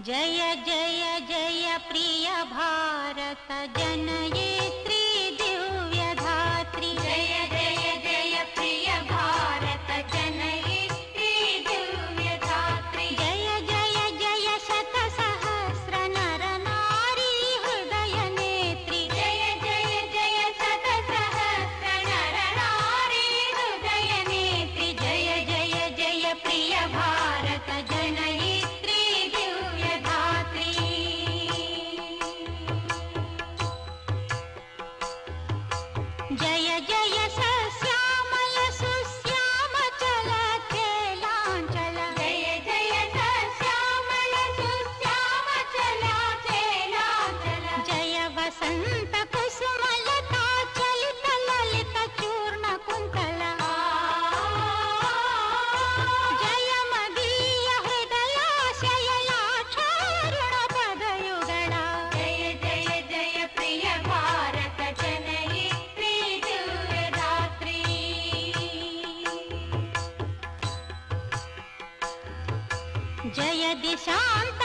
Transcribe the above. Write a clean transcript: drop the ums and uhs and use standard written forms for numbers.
जय जय जय प्रिय भारत जनयित्री दिव्यधात्री। जय जय जय प्रिय भारत जनयित्री दिव्यधात्री। जय जय जय शत सहस्र नर नारी हृदय नेत्री। जय जय जय शत सहस्र नर नारी हृदय नेत्री। जय जय जय प्रिय भारत जनयित्री दिव्यधात्री। जय जय सस्यामल सुश्यामचल चेलांचल। जय जय सस्यामल सुश्यामचल चेलांचल। जय वसंत कुसुमलता चलित ललित चूर्ण कुंतल। जय मदीय हृदयाशयलाक्षारुण पदयुगळ। जय जय जय प्रिय भारत जनयित्री दिव्यधात्री। जय दिशांत